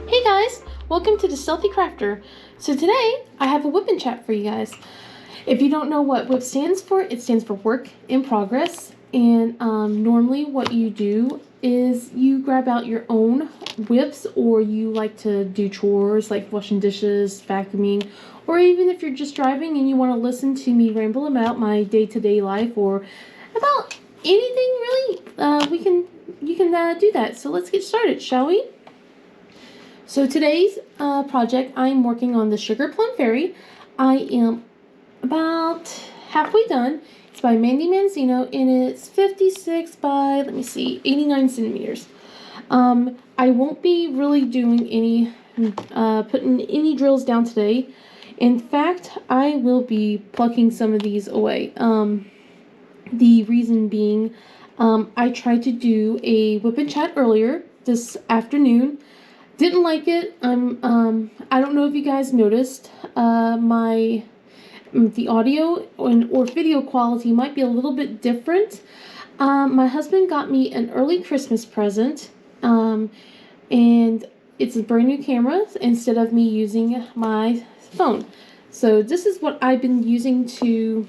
Hey guys, welcome to the Stealthy Crafter. So today I have a whip and chat for you guys. If you don't know what whip stands for, it stands for work in progress. And normally what you do is you grab out your own whips, or you like to do chores like washing dishes, vacuuming, or even if you're just driving and you want to listen to me ramble about my day-to-day life or about anything really, you can do that. So let's get started, shall we? So today's project, I'm working on the Sugar Plum Fairy. I am about halfway done. It's by Mandy Manzino, and it's 56 by, 89 centimeters. I won't be really doing any, putting any drills down today. In fact, I will be plucking some of these away. The reason being, I tried to do a whip and chat earlier this afternoon. Didn't like it. I don't know if you guys noticed, the audio or video quality might be a little bit different. My husband got me an early Christmas present, and it's a brand new camera instead of me using my phone. So this is what I've been using to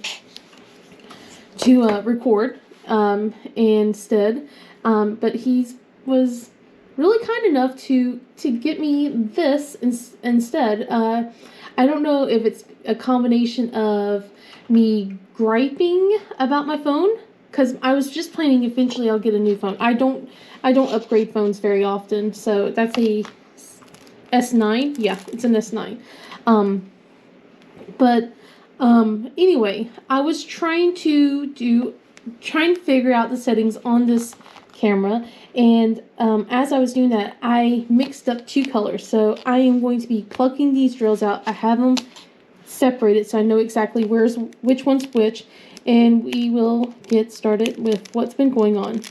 record instead. But he was really kind enough to get me this instead. I don't know if it's a combination of me griping about my phone, because I was just planning eventually I'll get a new phone. I don't upgrade phones very often, so that's a S9. Yeah, it's an S9. Anyway, I was trying to figure out the settings on this camera, and as I was doing that, I mixed up two colors. So I am going to be plucking these drills out. I have them separated so I know exactly which one's which, and we will get started with what's been going on.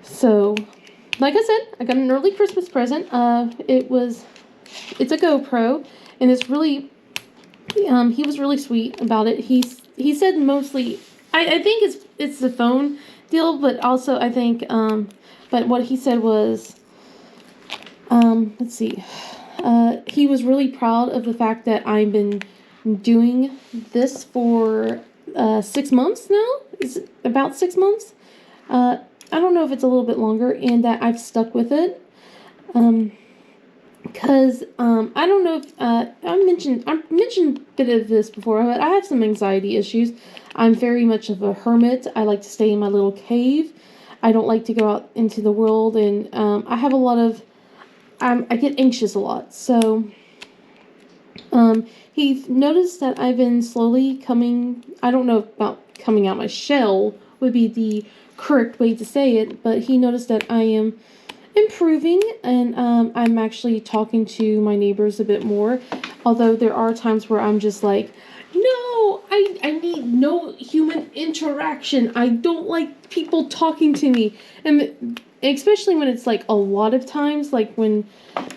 So like I said, I got an early Christmas present. It's a GoPro, and it's really he was really sweet about it. He said mostly, I think it's the phone deal, but also I think, but what he said was, he was really proud of the fact that I've been doing this for 6 months now. It's about 6 months. I don't know if it's a little bit longer, and that I've stuck with it. Because I don't know if I mentioned a bit of this before, but I have some anxiety issues. I'm very much of a hermit. I like to stay in my little cave. I don't like to go out into the world, and I have a lot of I get anxious a lot. So he noticed that I've been slowly I don't know about coming out my shell would be the correct way to say it, but he noticed that I am improving, and I'm actually talking to my neighbors a bit more, although there are times where I'm just like, no, I need no human interaction. I don't like people talking to me, and especially when it's like a lot of times, like when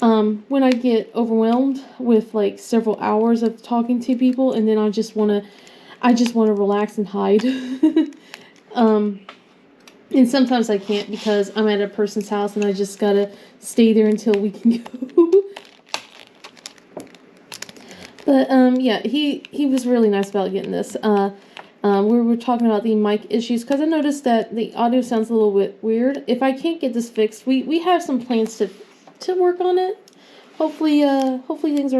I get overwhelmed with like several hours of talking to people, and then I just want to relax and hide. And sometimes I can't, because I'm at a person's house and I just gotta stay there until we can go. But yeah, he was really nice about getting this. We were talking about the mic issues, because I noticed that the audio sounds a little bit weird. If I can't get this fixed, we have some plans to work on it. Hopefully things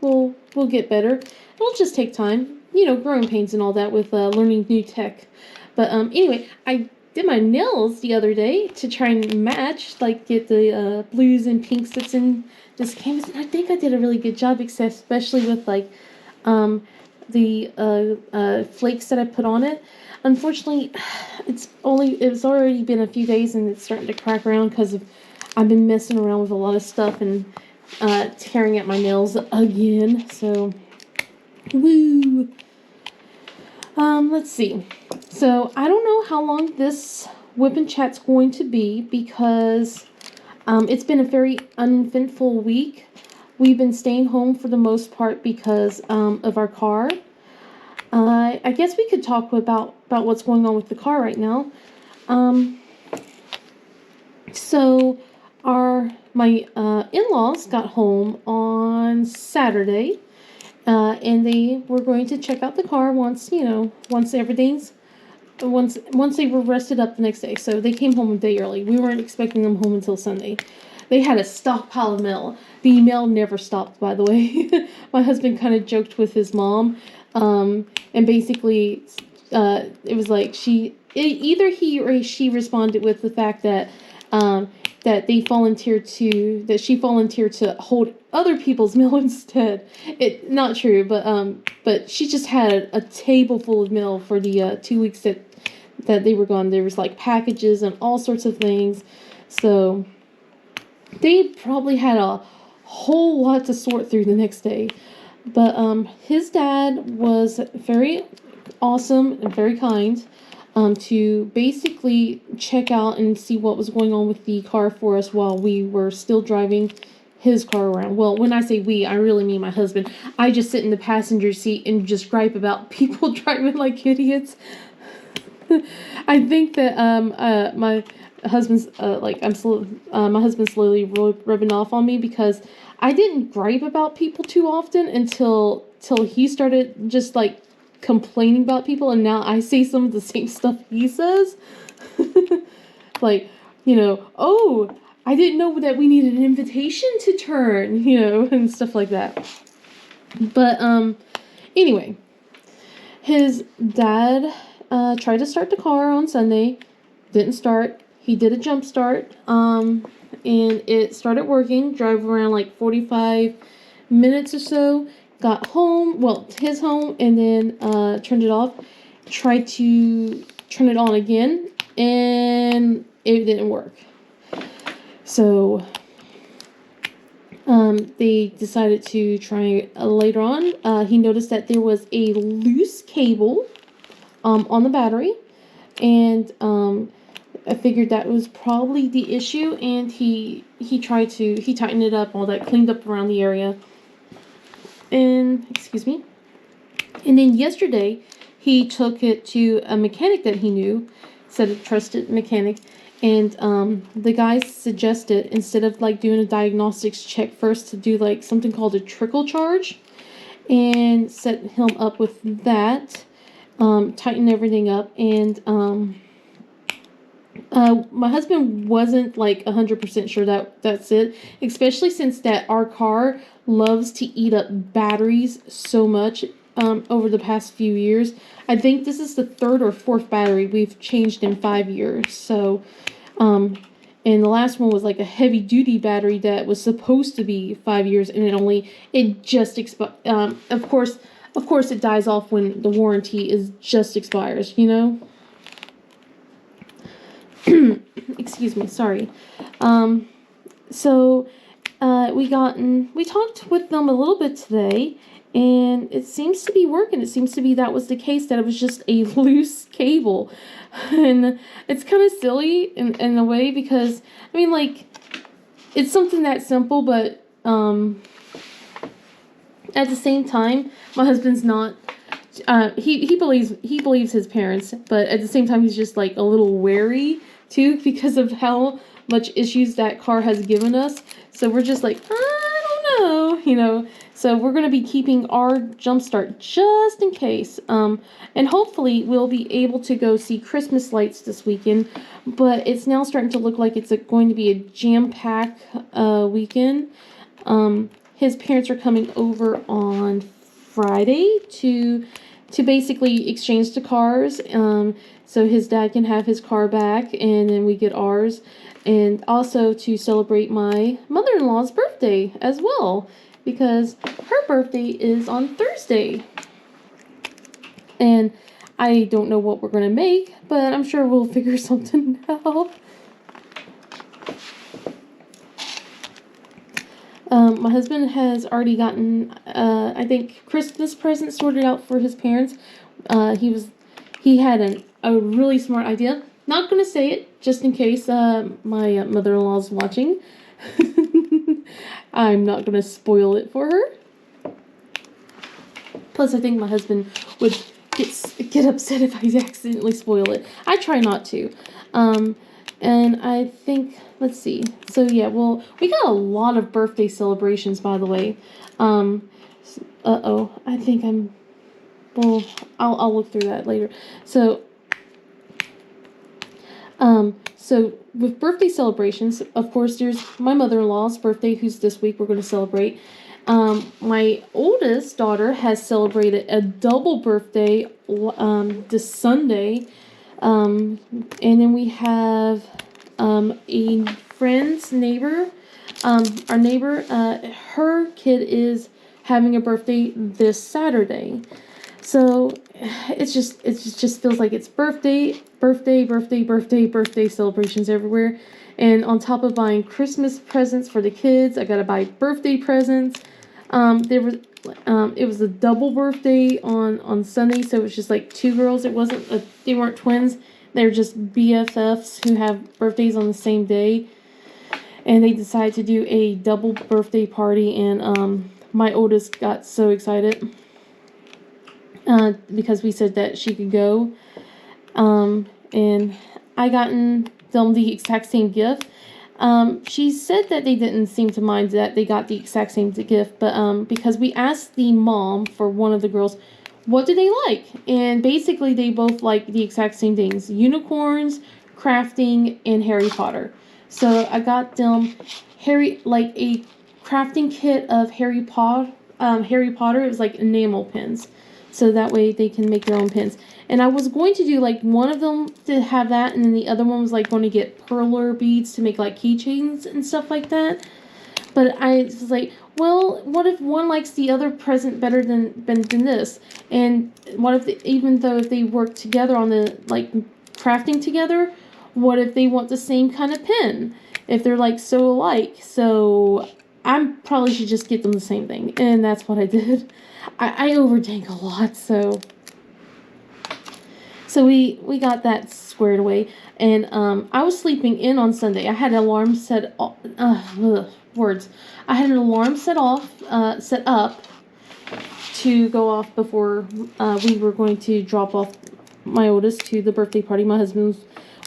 will get better. It'll just take time, growing pains and all that with learning new tech. But anyway, I did my nails the other day to try and match, like get the blues and pinks that's in this canvas. And I think I did a really good job, especially with like the flakes that I put on it. Unfortunately, it's already been a few days and it's starting to crack around because I've been messing around with a lot of stuff and tearing at my nails again. So, woo. Let's see. So, I don't know how long this whip and chat's going to be, because it's been a very uneventful week. We've been staying home for the most part because of our car. I guess we could talk about what's going on with the car right now. Um, so my in-laws got home on Saturday, and they were going to check out the car once everything's once they were rested up the next day. So they came home a day early. We weren't expecting them home until Sunday. They had a stockpile of mail. The mail never stopped, by the way. My husband kind of joked with his mom, and basically, it was like either he or she responded with the fact that that she volunteered to hold other people's mail instead. It not true, but she just had a table full of mail for the 2 weeks that they were gone. There was like packages and all sorts of things, so they probably had a whole lot to sort through the next day. But his dad was very awesome and very kind, to basically check out and see what was going on with the car for us while we were still driving his car around. Well, when I say we, I really mean my husband. I just sit in the passenger seat and just gripe about people driving like idiots. I think that my husband's my husband's slowly rubbing off on me because I didn't gripe about people too often until he started just like complaining about people, and now I say some of the same stuff he says. Like, oh, I didn't know that we needed an invitation to turn, and stuff like that. But anyway, his dad tried to start the car on Sunday, didn't start. He did a jump start, and it started working. Drove around like 45 minutes or so. Got home, his home, and then turned it off. Tried to turn it on again, and it didn't work. So they decided to try later on. He noticed that there was a loose cable on the battery, and I figured that was probably the issue, and he tightened it up, all that, cleaned up around the area. And excuse me. And then yesterday, he took it to a mechanic that he knew, said a trusted mechanic, and the guy suggested, instead of like doing a diagnostics check first, to do like something called a trickle charge, and set him up with that, tighten everything up, and my husband wasn't like 100% sure that that's it, especially since that our car loves to eat up batteries so much over the past few years. I think this is the third or fourth battery we've changed in 5 years. So, and the last one was like a heavy duty battery that was supposed to be 5 years, and it just expired. Of course, it dies off when the warranty is just expires, Excuse me, sorry. So we talked with them a little bit today, and it seems to be working. It seems to be that was the case, that it was just a loose cable. And it's kind of silly in a way, because I mean, like, it's something that simple, but at the same time, my husband's not he believes his parents, but at the same time he's just like a little wary too, because of how much issues that car has given us. So we're just like, I don't know, So we're gonna be keeping our Jumpstart just in case. And hopefully we'll be able to go see Christmas lights this weekend. But it's now starting to look like it's going to be a jam-packed weekend. His parents are coming over on Friday to basically exchange the cars, so his dad can have his car back, and then we get ours, and also to celebrate my mother-in-law's birthday as well, because her birthday is on Thursday. And I don't know what we're going to make, but I'm sure we'll figure something out. My husband has already gotten, I think, Christmas presents sorted out for his parents. He had a really smart idea. Not going to say it, just in case my mother-in-law's watching. I'm not going to spoil it for her. Plus, I think my husband would get upset if I accidentally spoil it. I try not to. And I think, let's see. So yeah, well, we got a lot of birthday celebrations, by the way. I think well, I'll look through that later. So with birthday celebrations, of course, there's my mother-in-law's birthday, who's this week we're going to celebrate. My oldest daughter has celebrated a double birthday this Sunday. And then we have a friend's neighbor. Our neighbor, her kid is having a birthday this Saturday. So it just feels like it's birthday celebrations everywhere. And on top of buying Christmas presents for the kids, I gotta buy birthday presents. It was a double birthday on Sunday, so it was just like two girls. They weren't twins. They were just BFFs who have birthdays on the same day. And they decided to do a double birthday party, and my oldest got so excited because we said that she could go. And I gotten them the exact same gift. She said that they didn't seem to mind that they got the exact same gift, but because we asked the mom for one of the girls, what do they like? And basically they both like the exact same things: unicorns, crafting, and Harry Potter. So I got them a crafting kit of Harry Potter. It was like enamel pins, so that way they can make their own pins. And I was going to do like one of them to have that, and then the other one was like going to get perler beads to make like keychains and stuff like that. But I was like, well, what if one likes the other present better than this? And what if even though if they work together on the like crafting together, what if they want the same kind of pen? If they're like so alike. So I probably should just get them the same thing. And that's what I did. I overthink a lot, so we got that squared away. And I was sleeping in on Sunday. I had an alarm set I had an alarm set up to go off before we were going to drop off my oldest to the birthday party. My husband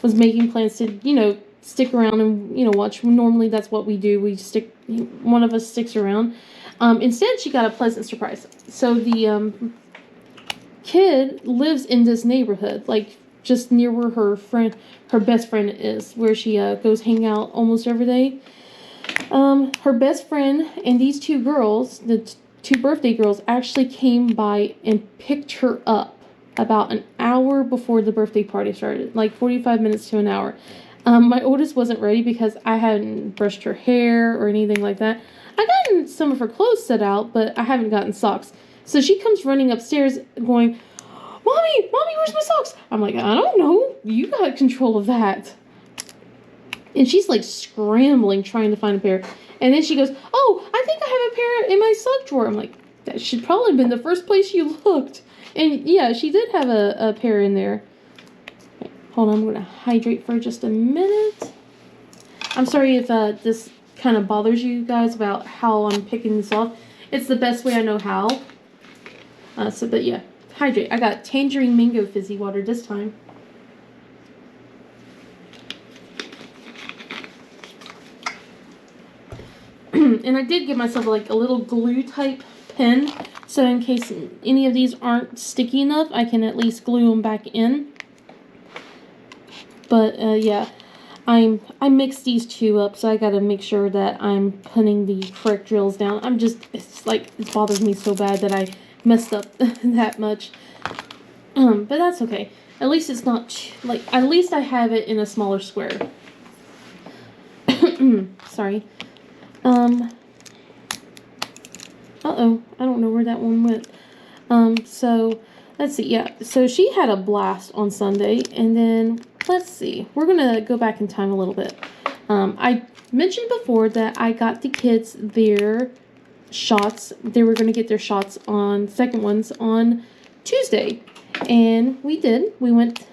was making plans to, stick around and, watch. Normally that's what we do. One of us sticks around. Instead, she got a pleasant surprise. So the kid lives in this neighborhood, like just near where her best friend is, where she goes hang out almost every day. Her best friend and these two girls, the two birthday girls, actually came by and picked her up about an hour before the birthday party started, like 45 minutes to an hour. My oldest wasn't ready because I hadn't brushed her hair or anything like that. I gotten some of her clothes set out, but I haven't gotten socks. So she comes running upstairs going, Mommy, where's my socks? I'm like, I don't know. You got control of that. And she's like scrambling, trying to find a pair. And then she goes, oh, I think I have a pair in my sock drawer. I'm like, that should probably have been the first place you looked. And yeah, she did have a pair in there. Okay, hold on, I'm going to hydrate for just a minute. I'm sorry if this kind of bothers you guys about how I'm picking this off. It's the best way I know how. But yeah, hydrate. I got tangerine mango fizzy water this time. And I did give myself like a little glue type pen, so in case any of these aren't sticky enough, I can at least glue them back in. But yeah, I mixed these two up, so I gotta make sure that I'm putting the correct drills down. It bothers me so bad that I messed up that much. But that's okay. At least it's not at least I have it in a smaller square. Sorry. Uh-oh, I don't know where that one went. So, let's see, yeah. So, she had a blast on Sunday, and then, let's see. We're gonna go back in time a little bit. I mentioned before that I got the kids their shots. They were gonna get their shots second ones on Tuesday. And we did. We went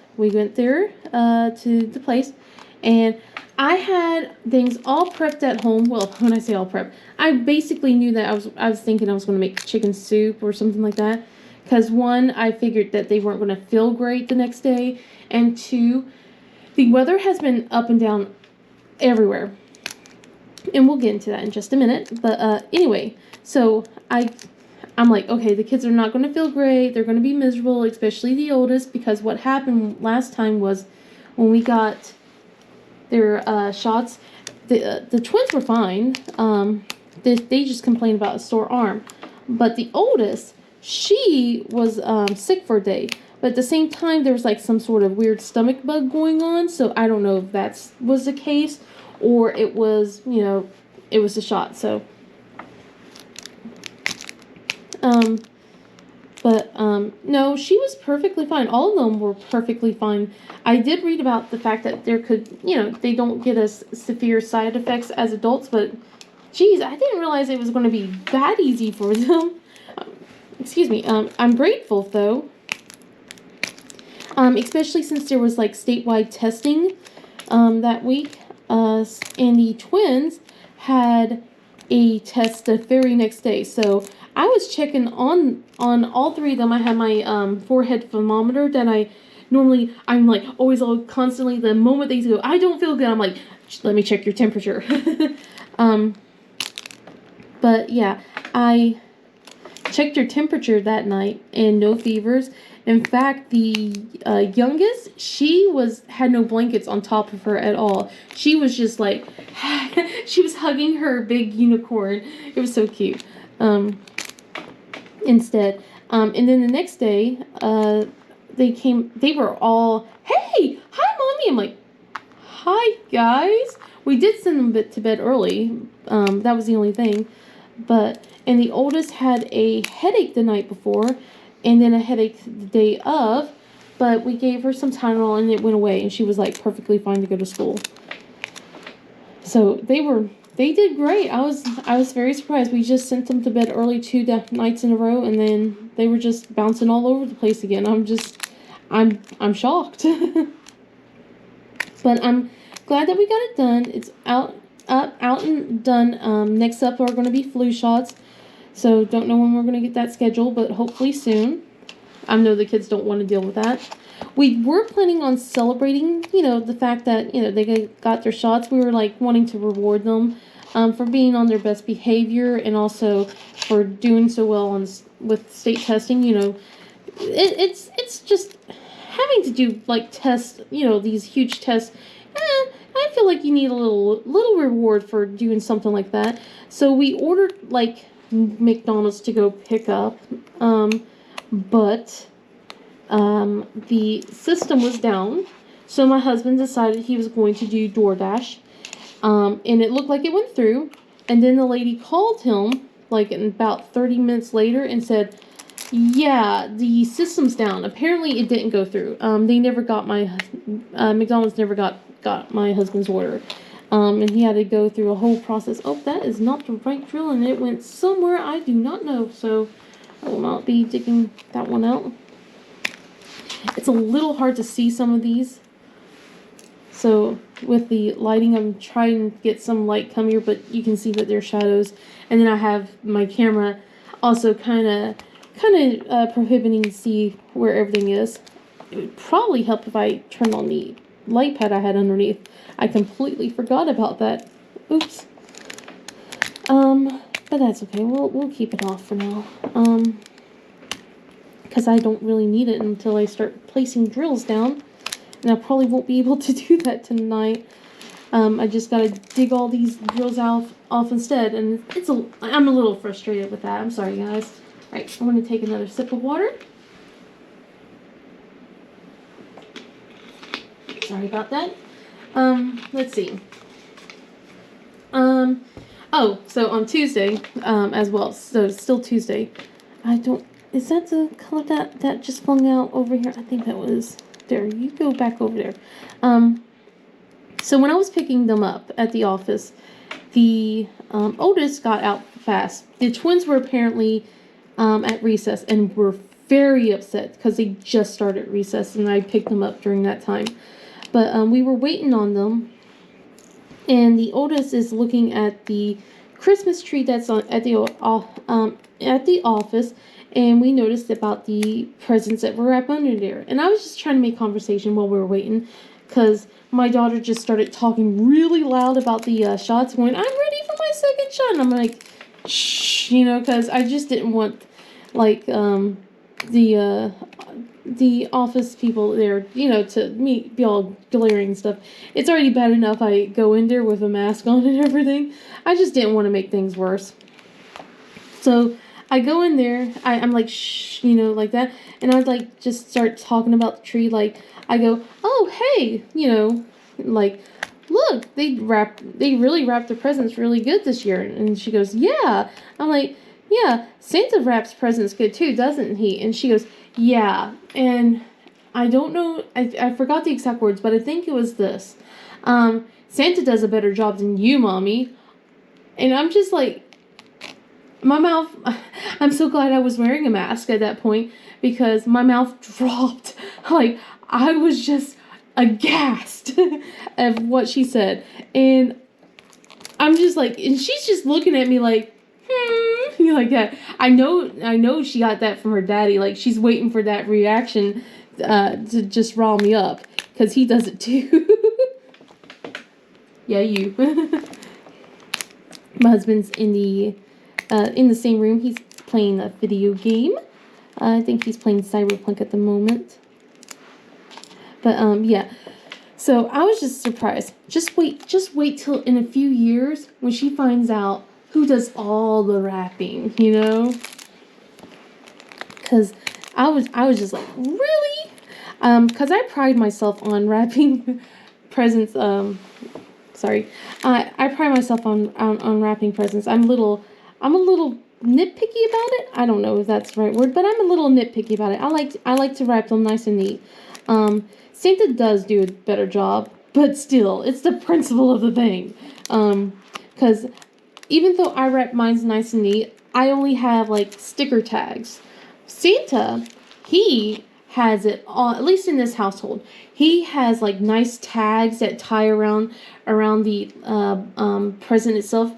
there, to the place, and I had things all prepped at home. Well, when I say all prepped, I basically knew that I was thinking I was going to make chicken soup or something like that. because one, I figured that they weren't going to feel great the next day, and two, the weather has been up and down everywhere, and we'll get into that in just a minute. But anyway, so I'm like, okay, the kids are not going to feel great. They're going to be miserable, especially the oldest, because what happened last time was when we got their shots, the twins were fine. They just complained about a sore arm. But the oldest, she was sick for a day. But at the same time, there was like some sort of weird stomach bug going on. So I don't know if that was the case or it was, it was a shot. So, no, she was perfectly fine. All of them were perfectly fine. I did read about the fact that there could, they don't get as severe side effects as adults, but geez, I didn't realize it was going to be that easy for them. Excuse me. I'm grateful though. Especially since there was like statewide testing, that week. And the twins had a test the very next day. So I was checking on all three of them. I had my forehead thermometer that I'm like always constantly, the moment they go, I don't feel good, I'm like, let me check your temperature. But yeah, I checked your temperature that night and no fevers. In fact, the youngest, she had no blankets on top of her at all. She was just like, she was hugging her big unicorn. It was so cute. Instead, and then the next day, they were all, hey, hi, mommy. I'm like, hi, guys. We did send them to bed early. That was the only thing. And the oldest had a headache the night before, and then a headache the day of, but we gave her some Tylenol and it went away, and she was like perfectly fine to go to school. So they did great. I was very surprised. We just sent them to bed early 2 nights in a row, and then they were just bouncing all over the place again. I'm shocked. But I'm glad that we got it done. It's out and done. Next up are going to be flu shots. So don't know when we're going to get that scheduled, but hopefully soon. I know the kids don't want to deal with that. We were planning on celebrating, the fact that, they got their shots. We were like wanting to reward them for being on their best behavior and also for doing so well with state testing. It's just having to do like tests, these huge tests. I feel like you need a little reward for doing something like that. So we ordered like McDonald's to go pick up, but the system was down, so my husband decided he was going to do DoorDash, and it looked like it went through, and then the lady called him like about 30 minutes later and said, yeah, the system's down. Apparently it didn't go through. They never got McDonald's never got my husband's order. And he had to go through a whole process. Oh, that is not the right drill, and it went somewhere I do not know. So I will not be digging that one out. It's a little hard to see some of these. So with the lighting, I'm trying to get some light come here, but you can see that they're shadows. And then I have my camera also kind of prohibiting to see where everything is. It would probably help if I turned on the light pad I had underneath. I completely forgot about that. Oops. But that's okay. We'll keep it off for now. Because I don't really need it until I start placing drills down. And I probably won't be able to do that tonight. I just gotta dig all these drills off instead, and I'm a little frustrated with that. I'm sorry, guys. Alright, I'm gonna take another sip of water. Sorry about that. Let's see. So on Tuesday, as well, so still Tuesday, is that the color that just flung out over here? I think that was, there, you go back over there. So when I was picking them up at the office, the oldest got out fast. The twins were apparently at recess and were very upset because they just started recess, and I picked them up during that time. But we were waiting on them, and the oldest is looking at the Christmas tree that's at the office, and we noticed about the presents that were wrapped under there. And I was just trying to make conversation while we were waiting, because my daughter just started talking really loud about the shots, going, "I'm ready for my second shot." And I'm like, shh, because I just didn't want, like, the office people there, to be all glaring and stuff. It's already bad enough I go in there with a mask on and everything. I just didn't want to make things worse. So I go in there, I'm like, shh, like that. And I like just start talking about the tree. Like, I go, "Oh, hey, like, look, they really wrapped the presents really good this year." And she goes, "Yeah." I'm like, "Yeah, Santa wraps presents good too, doesn't he?" And she goes, "Yeah." And I don't know, I forgot the exact words, but I think it was this. "Santa does a better job than you, Mommy." And I'm just like, my mouth, I'm so glad I was wearing a mask at that point, because my mouth dropped. Like, I was just aghast at what she said. And I'm just like, and she's just looking at me like, like that. I know she got that from her daddy. Like, she's waiting for that reaction to just rile me up, because he does it too. Yeah, you. My husband's in the same room. He's playing a video game. I think he's playing Cyberpunk at the moment. But yeah. So I was just surprised. Just wait till in a few years when she finds out who does all the wrapping, Because I was just like, really? Because I pride myself on wrapping presents. Sorry, I pride myself on wrapping presents. I'm a little nitpicky about it. I don't know if that's the right word, but I'm a little nitpicky about it. I like to wrap them nice and neat. Santa does do a better job, but still, it's the principle of the thing. Because even though I wrap mine's nice and neat, I only have like sticker tags. Santa, he has it all, at least in this household. He has like nice tags that tie around the present itself.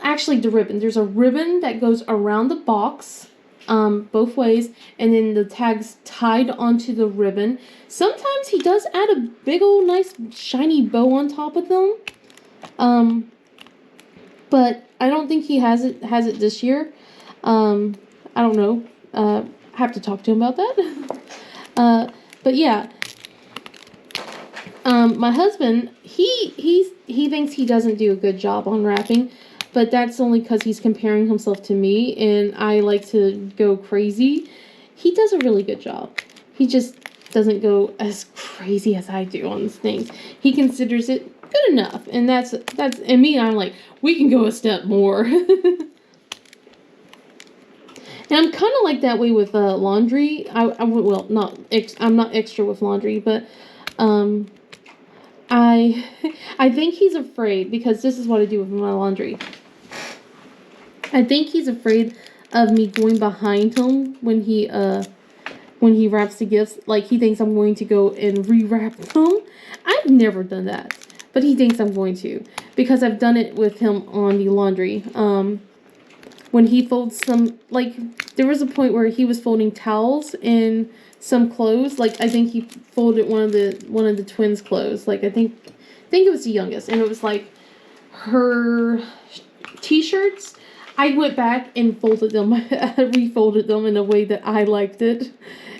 Actually, the ribbon. There's a ribbon that goes around the box, both ways, and then the tags tied onto the ribbon. Sometimes he does add a big old nice shiny bow on top of them. But I don't think he has it this year. I don't know. I have to talk to him about that. But yeah. My husband, he thinks he doesn't do a good job on wrapping, but that's only because he's comparing himself to me, and I like to go crazy. He does a really good job. He just doesn't go as crazy as I do on these things. He considers it good enough, and that's and me. I'm like, we can go a step more. And I'm kind of like that way with laundry. Well, I'm not extra with laundry, but I I think he's afraid, because this is what I do with my laundry. I think he's afraid of me going behind him when he wraps the gifts. Like, he thinks I'm going to go and rewrap them. I've never done that, but he thinks I'm going to, because I've done it with him on the laundry. When he folds some, like, there was a point where he was folding towels and some clothes. Like, I think he folded one of the twins' clothes. Like, I think it was the youngest, and it was like her t-shirts. I went back and folded them, refolded them in a way that I liked it.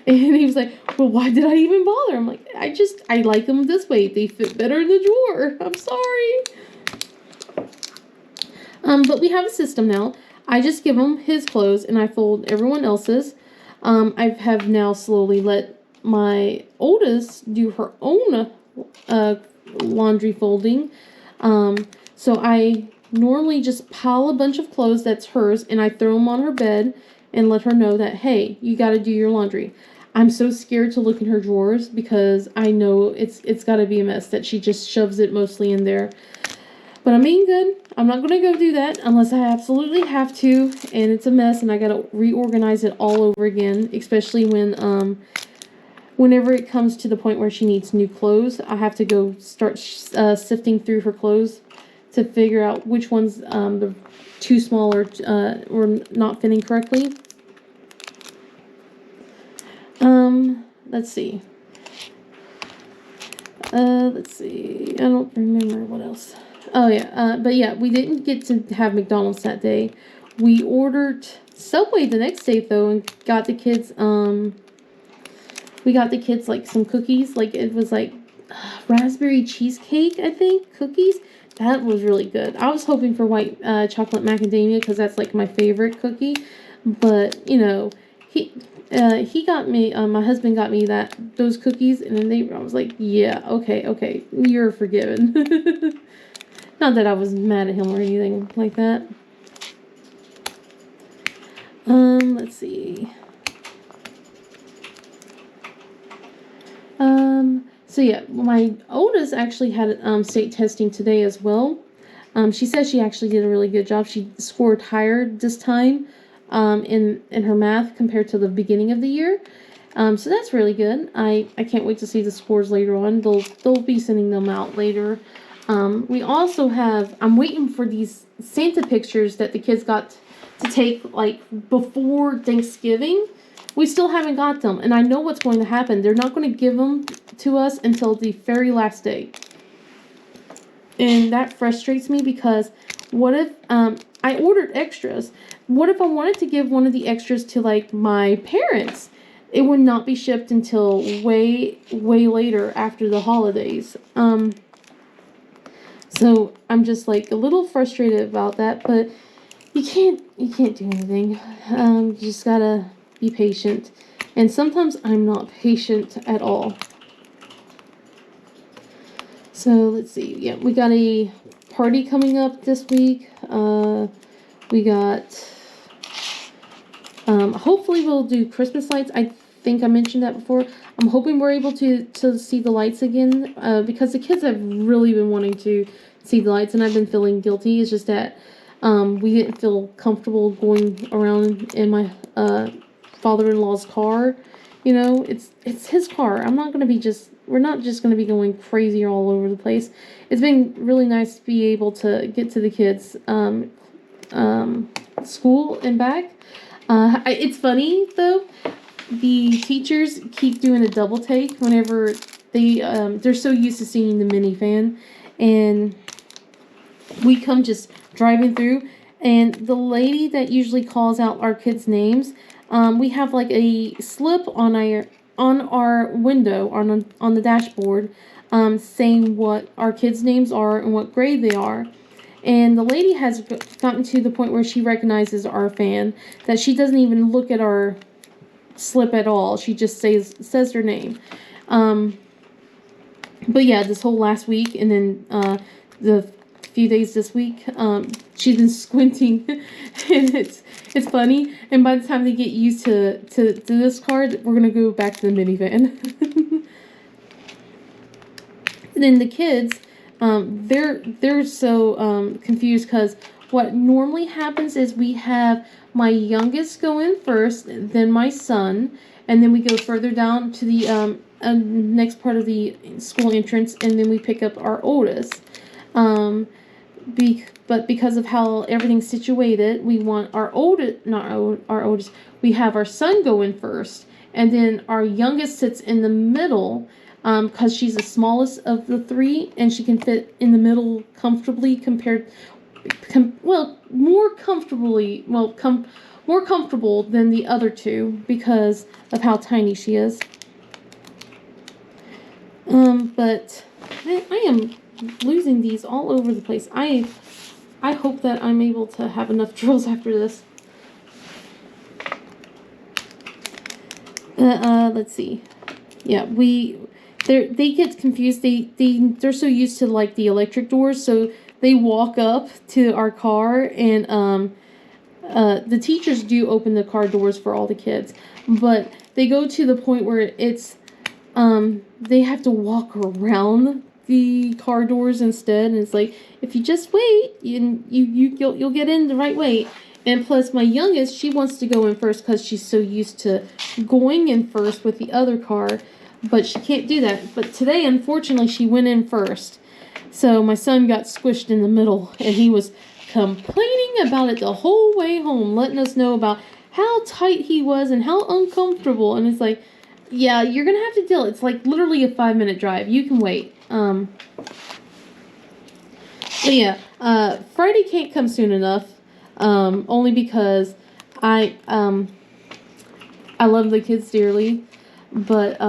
And he was like, "Well, why did I even bother?" I'm like, I like them this way. They fit better in the drawer. I'm sorry. But we have a system now. I just give him his clothes and I fold everyone else's. I have now slowly let my oldest do her own laundry folding. So I normally just pile a bunch of clothes that's hers, and I throw them on her bed and let her know that, hey, you got to do your laundry. I'm so scared to look in her drawers, because I know it's got to be a mess, that she just shoves it mostly in there. But I'm being good. I'm not going to go do that unless I absolutely have to, and it's a mess, and I got to reorganize it all over again, especially whenever it comes to the point where she needs new clothes. I have to go start sifting through her clothes to figure out which ones the too small or not fitting correctly. let's see. Let's see. I don't remember what else. Oh, yeah. But yeah, we didn't get to have McDonald's that day. We ordered Subway the next day, though, and got the kids, like, some cookies. Like, it was, like, raspberry cheesecake, I think, cookies. That was really good. I was hoping for white chocolate macadamia because that's, like, my favorite cookie. But, you know, he got me, my husband got me those cookies, and then I was like, yeah, okay, you're forgiven. Not that I was mad at him or anything like that. Let's see. So yeah, my oldest actually had state testing today as well. She says she actually did a really good job. She scored higher this time in her math compared to the beginning of the year. So that's really good. I can't wait to see the scores later on. They'll be sending them out later. We also have, I'm waiting for these Santa pictures that the kids got to take like before Thanksgiving. We still haven't got them, and I know what's going to happen. They're not going to give them to us until the very last day. And that frustrates me because what if I ordered extras? What if I wanted to give one of the extras to like my parents? It would not be shipped until way later after the holidays. So I'm just like a little frustrated about that, but you can't do anything. You just gotta be patient. And sometimes I'm not patient at all. So let's see. Yeah, we got a party coming up this week. We got hopefully we'll do Christmas lights. I think I mentioned that before. I'm hoping we're able to see the lights again because the kids have really been wanting to see the lights, and I've been feeling guilty. It's just that we didn't feel comfortable going around in my father-in-law's car. You know, it's his car. We're not just going to be going crazy all over the place. It's been really nice to be able to get to the kids' school and back. It's funny, though. The teachers keep doing a double take whenever they're so used to seeing the minivan. And we come just driving through. And the lady that usually calls out our kids' names, we have like a slip on our window on the dashboard saying what our kids' names are and what grade they are. And the lady has gotten to the point where she recognizes our fan, that she doesn't even look at our slip at all. She just says her name. But yeah, this whole last week and then the few days this week, she's been squinting, and it's funny. And by the time they get used to this card, we're gonna go back to the minivan. And then the kids, they're so confused because what normally happens is we have my youngest go in first, then my son, and then we go further down to the next part of the school entrance, and then we pick up our oldest. But because of how everything's situated, we want our oldest. We have our son go in first, and then our youngest sits in the middle, because she's the smallest of the three, and she can fit in the middle comfortably more comfortable than the other two because of how tiny she is. But I am losing these all over the place. I hope that I'm able to have enough drills after this. Let's see. Yeah, they get confused. They're so used to like the electric doors, so they walk up to our car, and the teachers do open the car doors for all the kids, but they go to the point where it's they have to walk around the car doors instead, and it's like, if you just wait, you'll get in the right way. And plus, my youngest, she wants to go in first because she's so used to going in first with the other car, but she can't do that. But today, unfortunately, she went in first. So my son got squished in the middle, and he was complaining about it the whole way home, letting us know about how tight he was and how uncomfortable. And it's like, yeah, you're gonna have to deal. It's like literally a 5-minute drive. You can wait. But yeah, Friday can't come soon enough. Only because I I love the kids dearly, but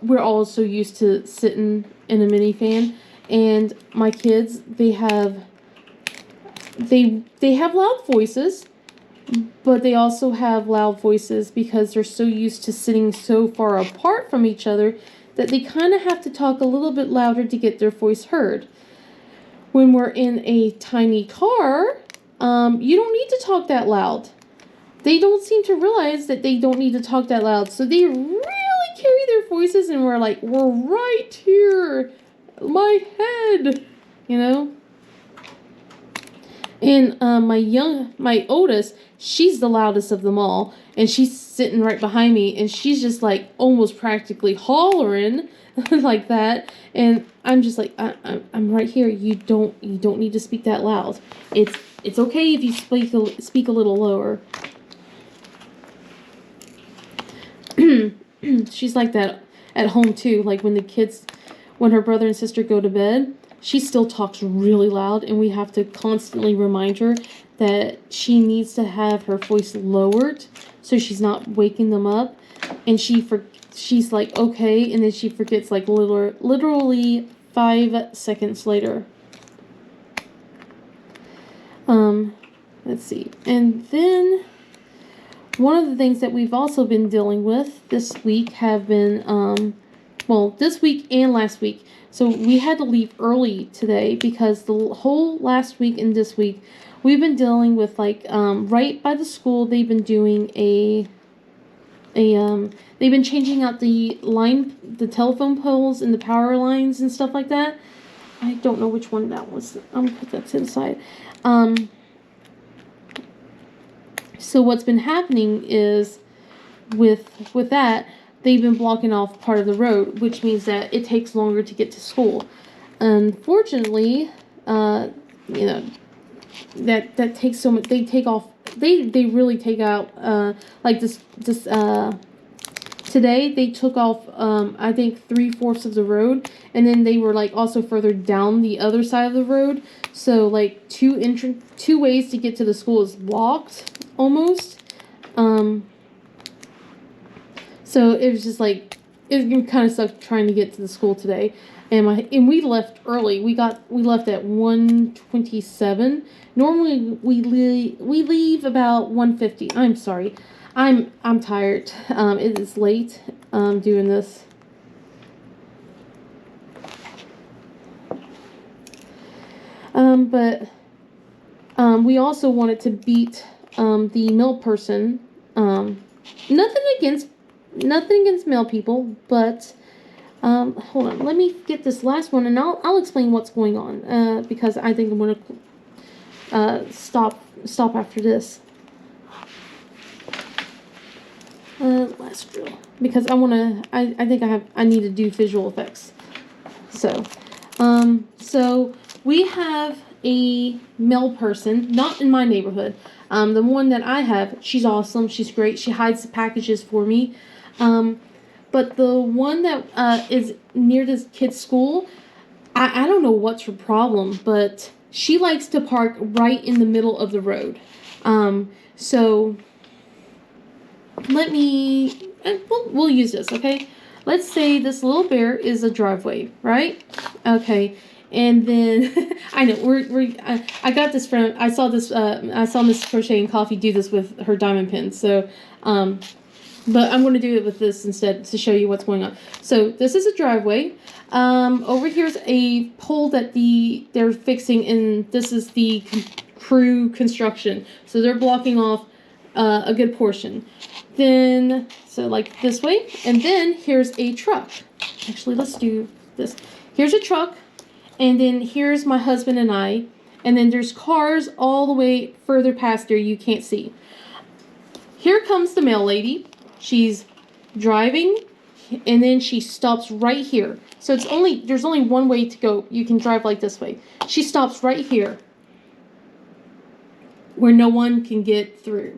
we're all so used to sitting in a minifan, and my kids they have loud voices, but they also have loud voices because they're so used to sitting so far apart from each other that they kind of have to talk a little bit louder to get their voice heard. When we're in a tiny car, you don't need to talk that loud. They don't seem to realize that they don't need to talk that loud. So they really carry their voices, and we're like, we're right here. My head. You know? And my oldest, she's the loudest of them all. And she's sitting right behind me, and she's just like almost practically hollering like that. And I'm just like, I'm right here. You don't need to speak that loud. It's okay if you speak a little lower. She's like that at home too. Like when her brother and sister go to bed, she still talks really loud, and we have to constantly remind her that she needs to have her voice lowered so she's not waking them up. And she's like, okay, and then she forgets like literally 5 seconds later. Let's see. And then one of the things that we've also been dealing with this week have been, this week and last week. So we had to leave early today because the whole last week and this week, we've been dealing with like, right by the school, they've been doing they've been changing out the telephone poles and the power lines and stuff like that. I don't know which one that was. I'm gonna put that to the side. So what's been happening is with that, they've been blocking off part of the road, which means that it takes longer to get to school. Unfortunately, that takes so much. They take off. They really take out. Like this. Today they took off. I think 3/4 of the road, and then they were like also further down the other side of the road. So like two ways to get to the school is blocked almost. So it was just like, it kind of sucked trying to get to the school today. And we left early. We left at 1:27. Normally we leave about 1:50. I'm sorry. I'm tired. It is late doing this. But we also wanted to beat the mill person. Nothing against male people, but hold on, let me get this last one, and I'll explain what's going on, because I think I'm gonna stop after this last reel, because I think I need to do visual effects. So we have a male person, not in my neighborhood. The one that I have, she's awesome. She's great. She hides the packages for me. But the one that is near this kid's school, I don't know what's her problem, but she likes to park right in the middle of the road. So let me, we'll use this, okay? Let's say this little bear is a driveway, right? Okay. And then I know I got this from, I saw Miss Crochet and Coffee do this with her diamond pins. So, but I'm going to do it with this instead to show you what's going on. So this is a driveway. Over here's a pole that they're fixing, and this is the crew construction. So they're blocking off a good portion. Then, so like this way, and then here's a truck. Actually, let's do this. Here's a truck, and then here's my husband and I, and then there's cars all the way further past there you can't see. Here comes the mail lady. She's driving, and then she stops right here. So there's only one way to go. You can drive like this way. She stops right here where no one can get through.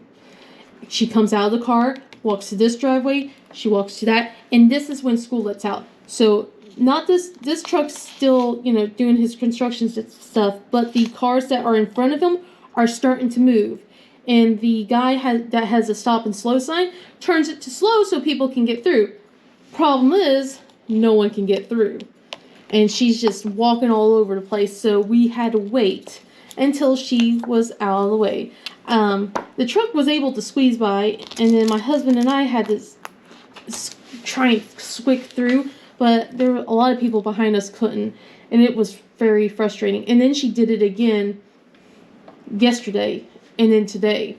She comes out of the car, walks to this driveway, She walks to that, and this is when school lets out. So not this truck's still, you know, doing his construction stuff, but the cars that are in front of him are starting to move. And the guy that has a stop and slow sign turns it to slow so people can get through. Problem is, no one can get through. And she's just walking all over the place, so we had to wait until she was out of the way. The truck was able to squeeze by, and then my husband and I had to try and squeak through, but there were a lot of people behind us couldn't, and it was very frustrating. And then she did it again yesterday, and then today.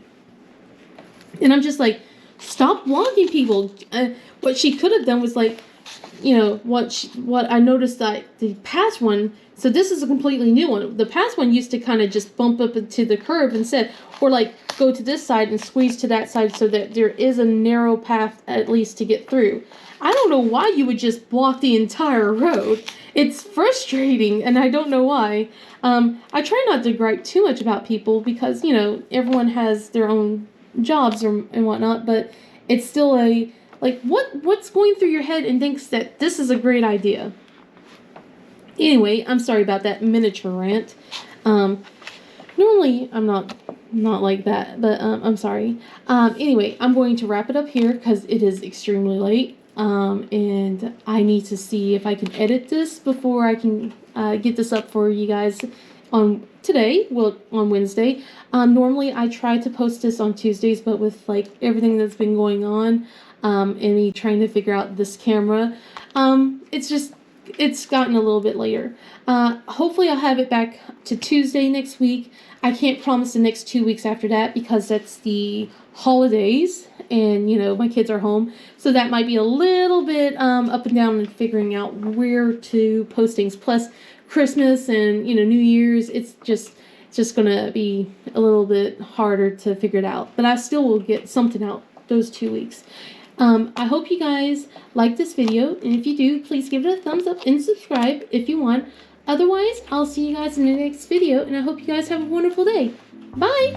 And I'm just like, stop blocking people. What she could have done was like, you know, what I noticed that the past one, so this is a completely new one. The past one used to kind of just bump up into the curb instead, or like go to this side and squeeze to that side so that there is a narrow path at least to get through. I don't know why you would just block the entire road. It's frustrating, and I don't know why. I try not to gripe too much about people because, you know, everyone has their own jobs and whatnot, but it's still a, like, what's going through your head and thinks that this is a great idea? Anyway, I'm sorry about that miniature rant. Normally I'm not like that, but I'm sorry. Anyway, I'm going to wrap it up here because it is extremely late. And I need to see if I can edit this before I can get this up for you guys on Wednesday. Normally I try to post this on Tuesdays, but with like everything that's been going on, and me trying to figure out this camera, it's gotten a little bit later. Hopefully I'll have it back to Tuesday next week. I can't promise the next 2 weeks after that because that's the holidays and, you know, my kids are home. So that might be a little bit up and down in figuring out where to post things. Plus Christmas and, you know, New Year's, it's just going to be a little bit harder to figure it out. But I still will get something out those 2 weeks. I hope you guys like this video, and if you do, please give it a thumbs up and subscribe if you want. Otherwise, I'll see you guys in the next video, and I hope you guys have a wonderful day. Bye!